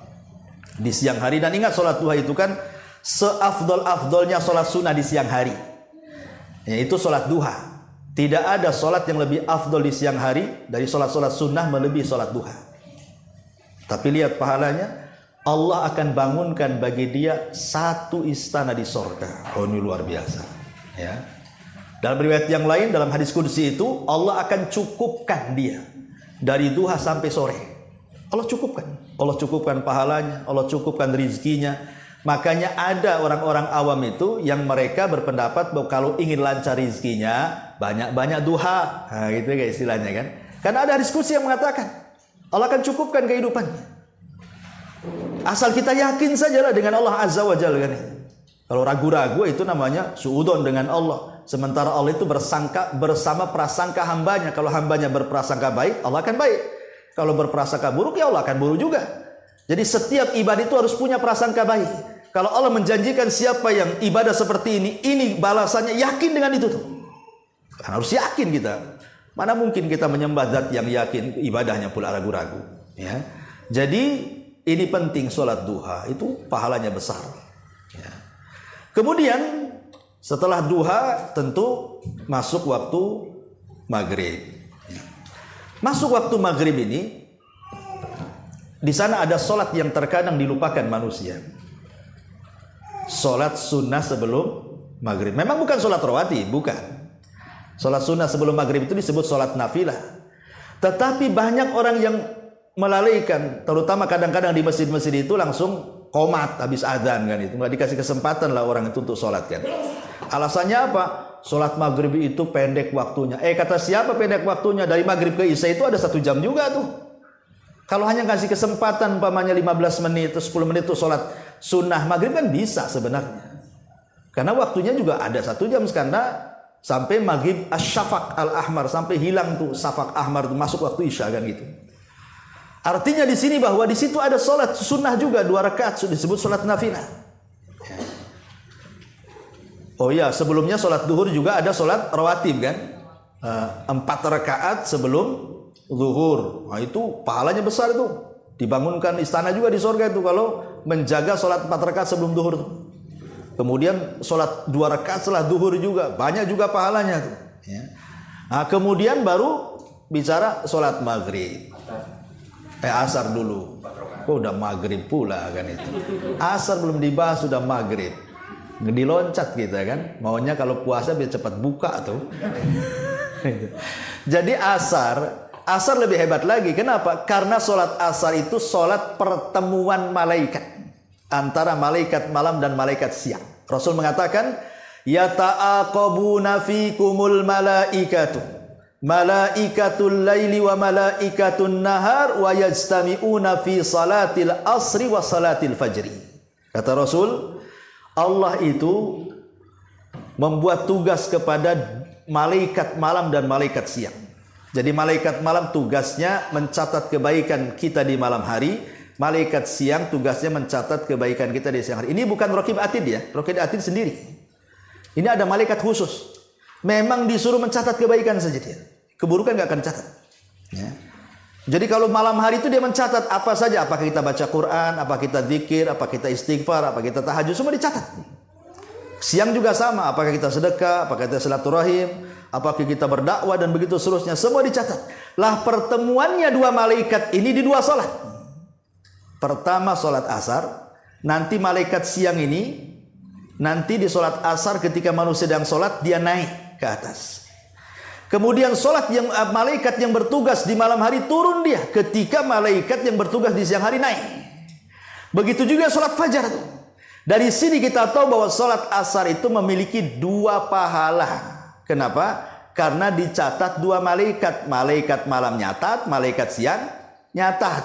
di siang hari. Dan ingat sholat duha itu kan seafdol-afdolnya sholat sunnah di siang hari, yaitu sholat duha. Tidak ada sholat yang lebih afdol di siang hari dari sholat-sholat sunnah melebihi sholat duha. Tapi lihat pahalanya, Allah akan bangunkan bagi dia 1 istana di sorga. Oh, ini luar biasa ya. Dalam riwayat yang lain, dalam hadis qudsi itu, Allah akan cukupkan dia dari duha sampai sore. Allah cukupkan pahalanya, Allah cukupkan rizkinya. Makanya ada orang-orang awam itu yang mereka berpendapat bahwa kalau ingin lancar rizkinya, banyak-banyak duha. Gitu kayak istilahnya kan. Karena ada diskusi yang mengatakan Allah akan cukupkan kehidupannya. Asal kita yakin sajalah dengan Allah Azza wa Jalla kan. Kalau ragu-ragu itu namanya suudon dengan Allah. Sementara Allah itu bersangka bersama prasangka hambanya. Kalau hambanya berprasangka baik, Allah akan baik. Kalau berprasangka buruk, ya Allah akan buruk juga. Jadi setiap ibadah itu harus punya prasangka baik. Kalau Allah menjanjikan siapa yang ibadah seperti ini balasannya, yakin dengan itu tuh. Kan harus yakin kita. Mana mungkin kita menyembah zat yang yakin, ibadahnya pula ragu-ragu. Ya. Jadi ini penting, sholat duha itu pahalanya besar. Ya. Kemudian setelah duha tentu masuk waktu maghrib. Masuk waktu maghrib ini, di sana ada sholat yang terkadang dilupakan manusia. Sholat sunnah sebelum maghrib. Memang bukan sholat rawatib, bukan. Sholat sunnah sebelum maghrib itu disebut sholat nafilah. Tetapi banyak orang yang melalaikan, terutama kadang-kadang di masjid-masjid itu langsung qomat habis adzan kan itu. Nggak dikasih kesempatan lah orang itu untuk sholat kan. Alasannya apa? Sholat maghrib itu pendek waktunya. Kata siapa pendek waktunya? Dari maghrib ke isya itu ada 1 jam juga tuh. Kalau hanya kasih kesempatan umpamanya 15 menit atau 10 menit tuh sholat sunnah maghrib kan bisa sebenarnya. Karena waktunya juga ada 1 jam karena sampai maghrib asyafaq al-ahmar, sampai hilang tuh safaq ahmar tuh, masuk waktu isya kan gitu. Artinya di sini bahwa di situ ada sholat sunnah juga 2 rakaat disebut sholat nafilah. Oh iya, sebelumnya sholat duhur juga ada sholat rawatib kan, 4 rakaat sebelum zuhur. Nah itu pahalanya besar itu. Dibangunkan istana juga di surga itu kalau menjaga sholat 4 rakaat sebelum duhur itu. Kemudian sholat 2 rakaat setelah duhur juga banyak juga pahalanya tuh. Ya. Nah, kemudian baru bicara sholat maghrib. Asar dulu. Kok udah maghrib pula kan itu. Asar belum dibahas sudah maghrib. Diloncat kita kan. Maunya kalau puasa biar cepat buka tuh. Jadi asar lebih hebat lagi. Kenapa? Karena sholat asar itu sholat pertemuan malaikat. Antara malaikat malam dan malaikat siang. Rasul mengatakan, yata'aqabuna fikumul malaikatu. Malaikatul laili wa malaikatun nahar wa yajtami'una fi salatil asri wa salatil fajri. Kata Rasul, Allah itu membuat tugas kepada malaikat malam dan malaikat siang. Jadi malaikat malam tugasnya mencatat kebaikan kita di malam hari, malaikat siang tugasnya mencatat kebaikan kita di siang hari. Ini bukan Raqib Atid ya, Raqib Atid sendiri. Ini ada malaikat khusus. Memang disuruh mencatat kebaikan saja dia. Keburukan nggak akan catat. Ya. Jadi kalau malam hari itu dia mencatat apa saja, apakah kita baca Quran, apa kita zikir, apa kita istighfar, apa kita tahajud, semua dicatat. Siang juga sama, apakah kita sedekah, apakah kita silaturahim, apakah kita berdakwah dan begitu seterusnya, semua dicatat. Lah pertemuannya 2 malaikat ini di 2 salat. Pertama salat asar, nanti malaikat siang ini nanti di salat asar ketika manusia sedang salat dia naik ke atas. Kemudian salat yang malaikat yang bertugas di malam hari turun dia ketika malaikat yang bertugas di siang hari naik. Begitu juga salat fajar tuh. Dari sini kita tahu bahwa salat asar itu memiliki 2 pahala. Kenapa? Karena dicatat 2 malaikat. Malaikat malam nyatat, malaikat siang nyatat.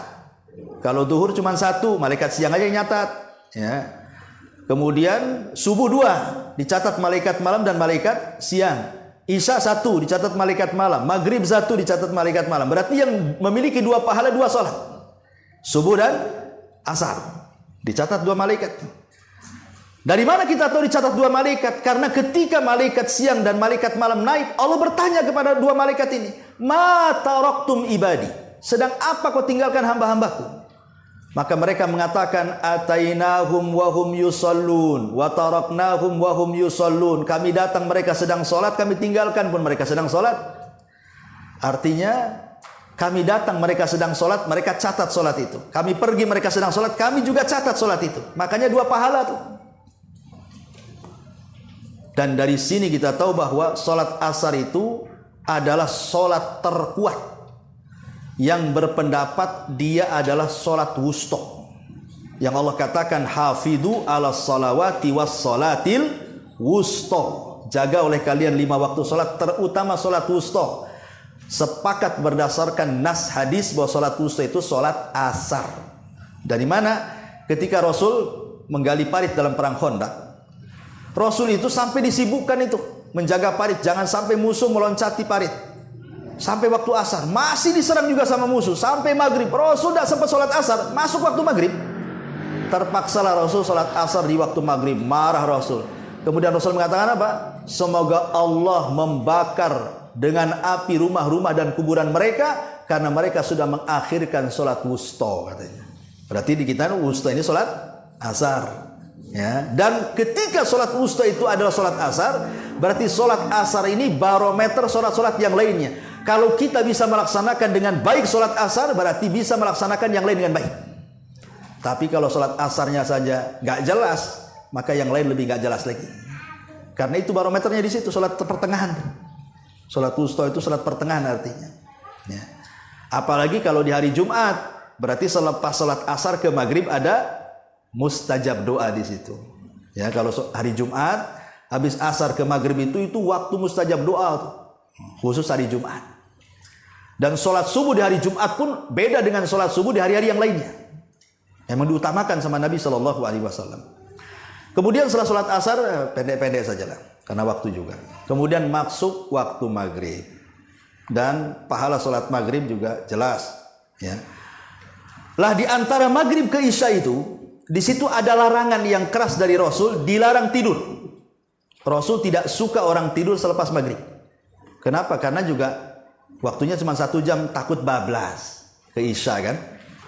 Kalau zuhur cuma 1, malaikat siang aja yang nyatat. Ya. Kemudian subuh 2 dicatat malaikat malam dan malaikat siang. Isya 1 dicatat malaikat malam, maghrib 1 dicatat malaikat malam. Berarti yang memiliki 2 pahala 2 salat. Subuh dan asar dicatat 2 malaikat. Dari mana kita tahu dicatat 2 malaikat? Karena ketika malaikat siang dan malaikat malam naik, Allah bertanya kepada 2 malaikat ini, "Ma taraktum ibadi?" Sedang apa kau tinggalkan hamba-hambaku? Maka mereka mengatakan, atainahum wa hum yusallun wa taraknahum wa hum yusallun. Kami datang mereka sedang salat, kami tinggalkan pun mereka sedang salat. Artinya kami datang mereka sedang salat, mereka catat salat itu. Kami pergi mereka sedang salat, kami juga catat salat itu. Makanya 2 pahala tuh. Dan dari sini kita tahu bahwa salat asar itu adalah salat terkuat. Yang berpendapat dia adalah salat wusta. Yang Allah katakan hafidu ala salawati was salatil wusta. Jaga oleh kalian 5 waktu salat, terutama salat wusta. Sepakat berdasarkan nas hadis bahwa salat wusta itu salat asar. Dari mana? Ketika Rasul menggali parit dalam perang Khandaq, Rasul itu sampai disibukkan itu menjaga parit, jangan sampai musuh meloncati parit. Sampai waktu asar masih diserang juga sama musuh. Sampai maghrib Rasul tidak sempat sholat asar, masuk waktu maghrib. Terpaksalah Rasul sholat asar di waktu maghrib. Marah Rasul. Kemudian Rasul mengatakan apa? Semoga Allah membakar dengan api rumah-rumah dan kuburan mereka, karena mereka sudah mengakhirkan sholat wusta, katanya. Berarti di kita wusta ini sholat asar. Ya. Dan ketika sholat wusta itu adalah sholat asar, berarti sholat asar ini barometer sholat-sholat yang lainnya. Kalau kita bisa melaksanakan dengan baik sholat asar, berarti bisa melaksanakan yang lain dengan baik. Tapi kalau sholat asarnya saja nggak jelas, maka yang lain lebih nggak jelas lagi. Karena itu barometernya di situ, sholat pertengahan. Sholat wusta itu sholat pertengahan artinya. Ya. Apalagi kalau di hari Jumat, berarti selepas sholat asar ke maghrib ada mustajab doa di situ. Ya, kalau hari Jumat habis asar ke maghrib itu waktu mustajab doa tuh. Khusus hari Jumat. Dan sholat subuh di hari Jumat pun beda dengan sholat subuh di hari-hari yang lainnya. Memang diutamakan sama Nabi SAW. Kemudian setelah sholat asar pendek-pendek sajalah, karena waktu juga. Kemudian masuk waktu maghrib. Dan pahala sholat maghrib juga jelas. Ya. Lah di antara maghrib ke isya itu, di situ ada larangan yang keras dari Rasul, dilarang tidur. Rasul tidak suka orang tidur selepas maghrib. Kenapa? Karena juga waktunya cuma 1 jam, takut bablas ke Isya kan.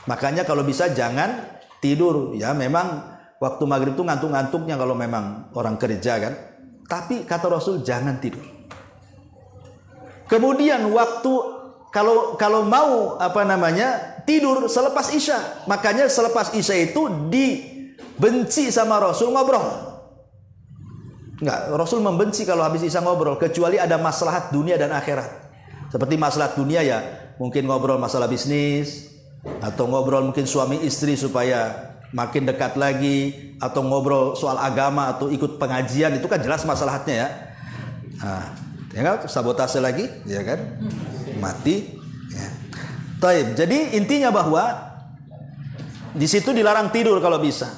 Makanya kalau bisa jangan tidur. Ya memang waktu maghrib itu ngantuk-ngantuknya kalau memang orang kerja kan. Tapi kata Rasul jangan tidur. Kemudian waktu kalau mau tidur selepas Isya. Makanya selepas Isya itu dibenci sama Rasul ngobrol. Enggak, Rasul membenci kalau habis Isya ngobrol, kecuali ada maslahat dunia dan akhirat. Seperti maslahat dunia ya, mungkin ngobrol masalah bisnis, atau ngobrol mungkin suami istri supaya makin dekat lagi, atau ngobrol soal agama atau ikut pengajian, itu kan jelas maslahatnya ya. Nah, ya kan, sabotase lagi, ya kan, mati. Ya. Taib. Jadi intinya bahwa di situ dilarang tidur kalau bisa.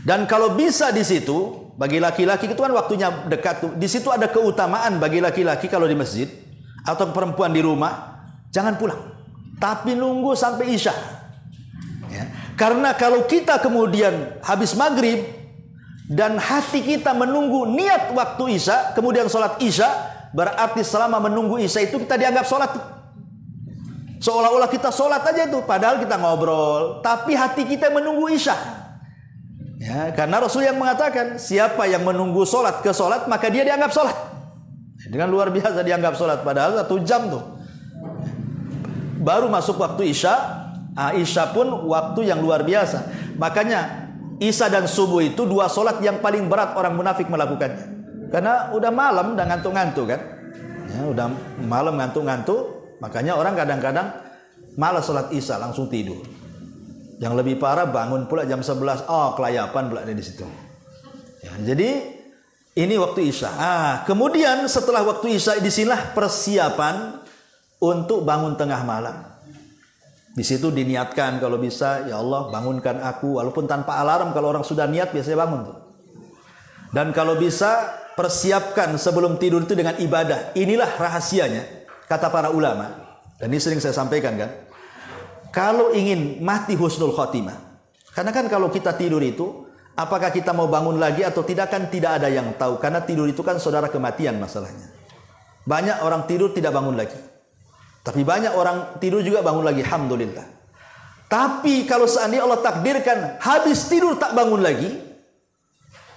Dan kalau bisa di situ bagi laki-laki itu kan waktunya dekat tuh. Di situ ada keutamaan bagi laki-laki kalau di masjid atau perempuan di rumah, jangan pulang, tapi nunggu sampai Isya. Ya. Karena kalau kita kemudian habis maghrib dan hati kita menunggu niat waktu Isya, kemudian sholat Isya, berarti selama menunggu Isya itu kita dianggap sholat. Seolah-olah kita sholat aja itu, padahal kita ngobrol, tapi hati kita menunggu Isya. Ya, karena Rasul yang mengatakan, siapa yang menunggu sholat ke sholat, maka dia dianggap sholat. Dengan luar biasa dianggap sholat, padahal 1 jam tuh. Baru masuk waktu Isya, Isya pun waktu yang luar biasa. Makanya Isya dan subuh itu 2 sholat yang paling berat orang munafik melakukannya. Karena udah malam, udah ngantuk-ngantuk kan. Ya, udah malam ngantuk-ngantuk, makanya orang kadang-kadang malas sholat Isya, langsung tidur. Yang lebih parah bangun pula jam 11, kelayapan pula di situ. Ya, jadi ini waktu Isya. Kemudian setelah waktu Isya, disinilah persiapan untuk bangun tengah malam. Di situ diniatkan kalau bisa, ya Allah bangunkan aku, walaupun tanpa alarm. Kalau orang sudah niat biasanya bangun tuh. Dan kalau bisa persiapkan sebelum tidur itu dengan ibadah. Inilah rahasianya, kata para ulama. Dan ini sering saya sampaikan kan. Kalau ingin mati husnul khotimah, karena kan kalau kita tidur itu, apakah kita mau bangun lagi atau tidak kan tidak ada yang tahu. Karena tidur itu kan saudara kematian masalahnya. Banyak orang tidur tidak bangun lagi. Tapi banyak orang tidur juga bangun lagi, alhamdulillah. Tapi kalau seandainya Allah takdirkan habis tidur tak bangun lagi,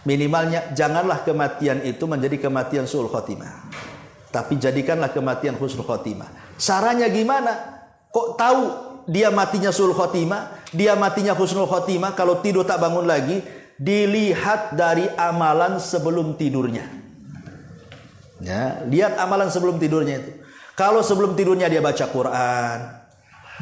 minimalnya janganlah kematian itu menjadi kematian su'ul khotimah. Tapi jadikanlah kematian husnul khotimah. Caranya gimana? Kok tahu dia matinya su'ul khotimah, dia matinya husnul khotimah? Kalau tidur tak bangun lagi, dilihat dari amalan sebelum tidurnya. Ya, lihat amalan sebelum tidurnya itu. Kalau sebelum tidurnya dia baca Quran,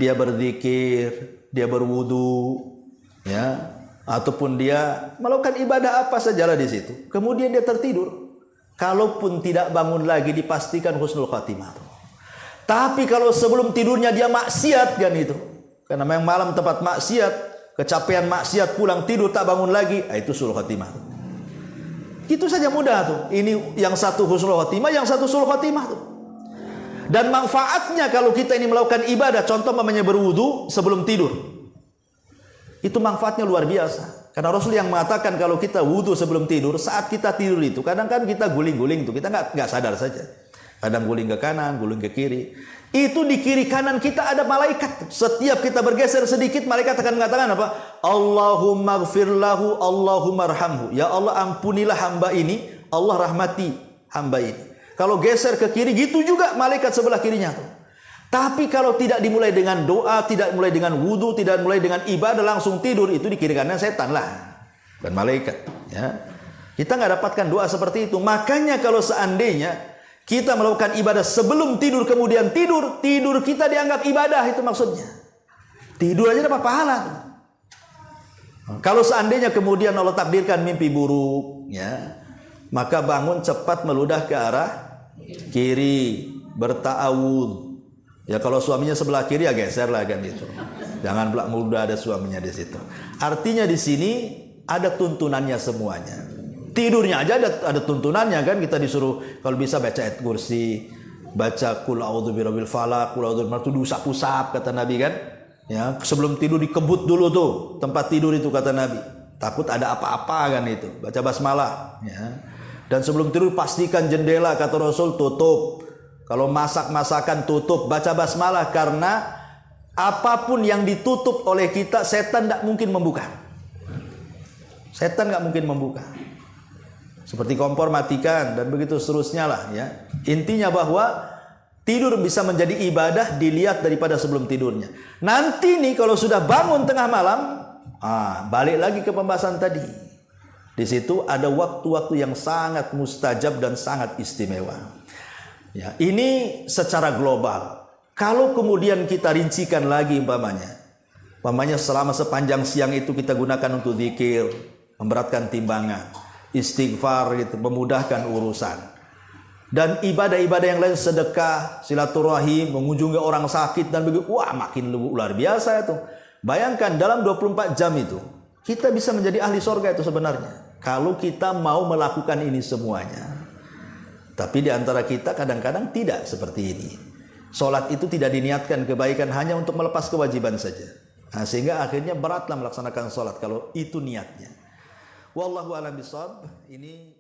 dia berzikir, dia berwudu, ya, ataupun dia melakukan ibadah apa sajalah di situ. Kemudian dia tertidur. Kalaupun tidak bangun lagi, dipastikan husnul khatimah. Tapi kalau sebelum tidurnya dia maksiat kan itu, karena memang malam tempat maksiat, kecapean maksiat, pulang tidur tak bangun lagi, itu su'ul khatimah. Itu saja mudah tuh. Ini yang satu husnul khatimah, yang satu su'ul khatimah tuh. Dan manfaatnya kalau kita ini melakukan ibadah, contoh namanya berwudu sebelum tidur, itu manfaatnya luar biasa. Karena Rasul yang mengatakan kalau kita wudu sebelum tidur, saat kita tidur itu kadang kan kita guling-guling tuh, kita nggak sadar saja. Kadang guling ke kanan, guling ke kiri. Itu di kiri kanan kita ada malaikat. Setiap kita bergeser sedikit, malaikat akan mengatakan apa? Allahumma gfir lahu, Allahumma arhamhu. Ya Allah ampunilah hamba ini, Allah rahmati hamba ini. Kalau geser ke kiri, gitu juga malaikat sebelah kirinya tuh. Tapi kalau tidak dimulai dengan doa, tidak mulai dengan wudu, tidak mulai dengan ibadah, langsung tidur, itu di kiri kanan setan lah dan malaikat. Ya, kita nggak dapatkan doa seperti itu. Makanya kalau seandainya kita melakukan ibadah sebelum tidur, kemudian tidur kita dianggap ibadah, itu maksudnya. Tidur aja dapat pahala. Kalau seandainya kemudian Allah takdirkan mimpi buruk, ya, maka bangun cepat meludah ke arah kiri, berta'awudz. Ya kalau suaminya sebelah kiri ya geser lah kan itu. Jangan belak meludah ada suaminya di situ. Artinya di sini ada tuntunannya semuanya. Tidurnya aja ada tuntunannya kan, kita disuruh kalau bisa baca ayat kursi, baca qul a'udzu birabbil falaq, qul a'udzu itu diusap-usap kata Nabi kan. Ya, sebelum tidur dikebut dulu tuh tempat tidur itu kata Nabi. Takut ada apa-apa kan itu. Baca basmalah ya. Dan sebelum tidur pastikan jendela, kata Rasul, tutup. Kalau masak-masakan tutup, baca basmalah, karena apapun yang ditutup oleh kita, setan tidak mungkin membuka. Setan nggak mungkin membuka. Seperti kompor matikan dan begitu seterusnya lah ya. Intinya bahwa tidur bisa menjadi ibadah dilihat daripada sebelum tidurnya. Nanti nih kalau sudah bangun tengah malam, balik lagi ke pembahasan tadi. Di situ ada waktu-waktu yang sangat mustajab dan sangat istimewa. Ya, ini secara global. Kalau kemudian kita rincikan lagi umpamanya selama sepanjang siang itu kita gunakan untuk zikir, memberatkan timbangan, istighfar gitu, memudahkan urusan. Dan ibadah-ibadah yang lain, sedekah, silaturahim, mengunjungi orang sakit dan begitu, wah makin luar biasa itu. Bayangkan dalam 24 jam itu kita bisa menjadi ahli sorga itu sebenarnya, kalau kita mau melakukan ini semuanya. Tapi di antara kita kadang-kadang tidak seperti ini. Sholat itu tidak diniatkan kebaikan, hanya untuk melepas kewajiban saja. Nah, sehingga akhirnya beratlah melaksanakan sholat kalau itu niatnya. Wallahu a'lam bishawab. Ini